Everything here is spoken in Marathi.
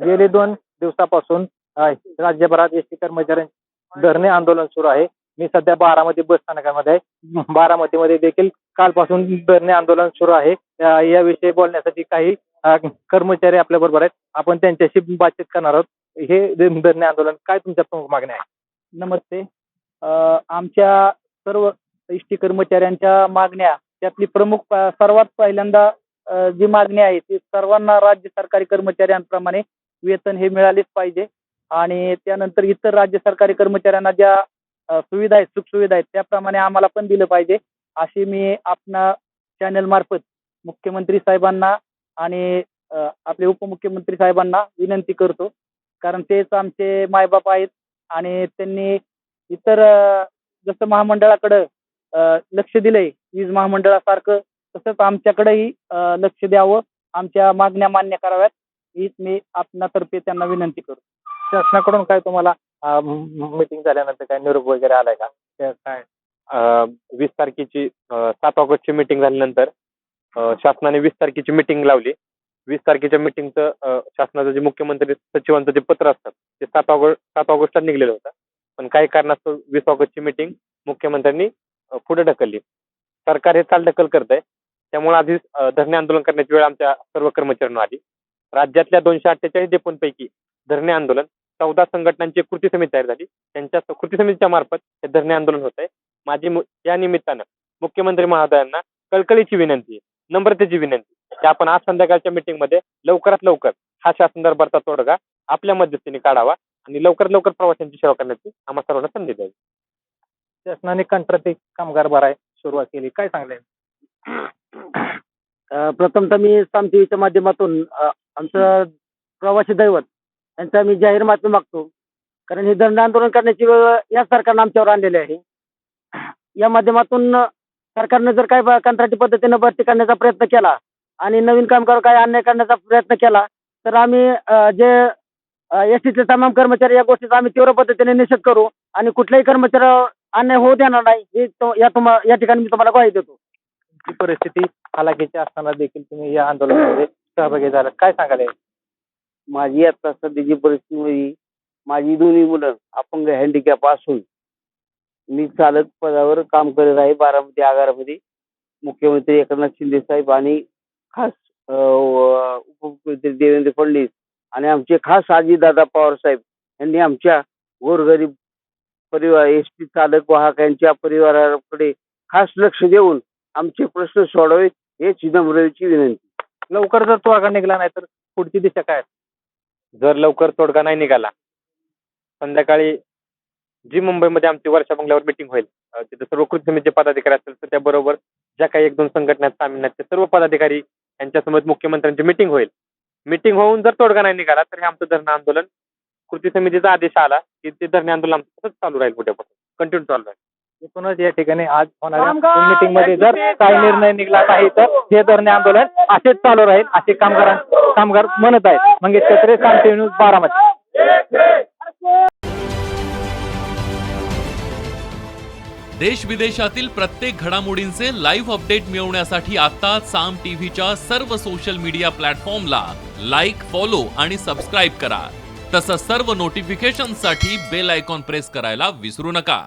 गेली 2 दिवसापासून राज्यभरात एसटी कर्मचाऱ्यांचे धरणे आंदोलन सुरू आहे. मी सध्या बारामती बस स्थानकामध्ये आहे. बारामतीमध्ये देखील कालपासून धरणे आंदोलन सुरू आहे. याविषयी बोलण्यासाठी काही कर्मचारी आपल्या बरोबर आहेत. आपण त्यांच्याशी बातचीत करणार आहोत. हे धरणे आंदोलन काय तुमच्या प्रमुख मागण्या आहे? नमस्ते. आमच्या सर्व एसटी कर्मचाऱ्यांच्या मागण्या त्यातली प्रमुख सर्वात पहिल्यांदा जी मागणी आहे ती सर्वांना राज्य सरकारी कर्मचाऱ्यांप्रमाणे वेतन हे मिळालेच पाहिजे आणि त्यानंतर इतर राज्य सरकारी कर्मचाऱ्यांना ज्या सुविधा आहेत, सुखसुविधा आहेत त्याप्रमाणे आम्हाला पण दिलं पाहिजे अशी मी आपणा चॅनल मार्फत मुख्यमंत्री साहेबांना आणि आपले उपमुख्यमंत्री साहेबांना विनंती करतो. कारण तेच आमचे मायबाप आहेत आणि त्यांनी इतर जसं महामंडळाकडं लक्ष दिलंय वीज महामंडळासारखं तसंच आमच्याकडेही लक्ष द्यावं, आमच्या मागण्या मान्य कराव्यात हीच मी आपणातर्फे त्यांना विनंती करतो. शासनाकडून काय तुम्हाला मीटिंग झाल्यानंतर काय निरोप वगैरे आलाय का? काय 20 तारखेची 7 ऑगस्टची मीटिंग झाल्यानंतर शासनाने 20 तारखेची मीटिंग लावली. 20 तारखेच्या मीटिंगचं शासनाचं जे मुख्यमंत्री सचिवांचं जे पत्र असतात ते 7 ऑगस्टला निघलेलं होतं. पण काही कारणास्तव 20 ऑगस्टची मीटिंग मुख्यमंत्र्यांनी पुढे ढकलली. सरकार हे चालढकल करत आहे. त्यामुळे आधीच धरणे आंदोलन करण्याची वेळ आमच्या सर्व कर्मचाऱ्यांना आली. राज्यातल्या 248 डेपोंपैकी धरणे आंदोलन 14 संघटनांची कृती समिती तयार झाली. त्यांच्या कृती समितीच्या मार्फत हे धरणे आंदोलन होत आहे. माझी या निमित्तानं मुख्यमंत्री महोदयांना कळकळीची विनंती आहे, नम्रतेची विनंती की आपण आज संध्याकाळच्या मीटिंगमध्ये लवकरात लवकर हा शासन दरबारचा तोडगा आपल्या मध्यस्थीने काढावा आणि लवकरात लवकर प्रवाशांची सेवा करण्याची आम्हा सर्वांना संधी द्यावी. शासनाने कंत्राटी कामगार भराय सुरुवात केली, काय सांगले? प्रथमतः मी साम टीव्हीच्या माध्यमातून आमचं प्रवासी दैवत यांचा मी जाहीर माफी मागतो. कारण हे धरणे आंदोलन करण्याची वेळ या सरकारनं आमच्यावर आणलेली आहे. या माध्यमातून सरकारनं जर काही कंत्राटी पद्धतीनं भरती करण्याचा प्रयत्न केला आणि नवीन कामगार काय अन्याय करण्याचा प्रयत्न केला तर आम्ही जे एसटीचे तमाम कर्मचारी या गोष्टीचा आम्ही तीव्र पद्धतीने निषेध करू आणि कुठल्याही कर्मचाऱ्यावर अन्याय होऊ देणार नाही हे या ठिकाणी मी तुम्हाला ग्वाही देतो. ही परिस्थिती हालाकीची असताना देखील तुम्ही या आंदोलनामध्ये सहभागी झाला, काय सांगाल? माझी आता सध्याची परिस्थिती, माझी दोन्ही मुलं अपंग हँडिकॅप असून मी चालक पदावर काम करत आहे बारामती आगारामध्ये. मुख्यमंत्री एकनाथ शिंदे साहेब आणि खास उपमुख्यमंत्री देवेंद्र फडणवीस आणि आमचे खास अजितदादा पवार साहेब यांनी आमच्या गोरगरीब परिवार एसटी चालक वाहक यांच्या परिवाराकडे खास लक्ष देऊन आमचे प्रश्न सोडवावेत हेच नम्रतेची विनंती. लवकर जर तोडगा निघाला नाही तर पुढची दिशा काय? जर लवकर तोडगा नाही निघाला संध्याकाळी जी मुंबईमध्ये आमची वर्षा बंगल्यावर मीटिंग होईल तिथे सर्व कृती समितीचे पदाधिकारी असतील तर त्याबरोबर ज्या काही 1-2 संघटना सामील आहेत ते सर्व पदाधिकारी यांच्यासमोर मुख्यमंत्र्यांची मीटिंग होईल. मीटिंग होऊन जर तोडगा नाही निघाला तर हे आमचं धरणे आंदोलन कृती समितीचा आदेश आला की ते धरणे आंदोलन आमचं चालू राहील, पुढेपासून कंटिन्यू चालू राहील. एकूणच या ठिकाणी आज होणाऱ्या मीटिंग मध्ये जर काही निर्णय निघाला नाही तर हे धरणे आंदोलन असेच चालू राहील असे कामगार म्हणत आहेत. मंगेश छत्रे, साम टीव्ही न्यूज, बारामती. देश विदेशातील प्रत्येक घडामोडींचे लाईव्ह अपडेट मिळवण्यासाठी आता साम टीव्हीच्या सर्व सोशल मीडिया प्लॅटफॉर्मला लाईक, फॉलो आणि सबस्क्राईब करा. तसंच सर्व नोटिफिकेशनसाठी बेल आयकॉन प्रेस करायला विसरू नका.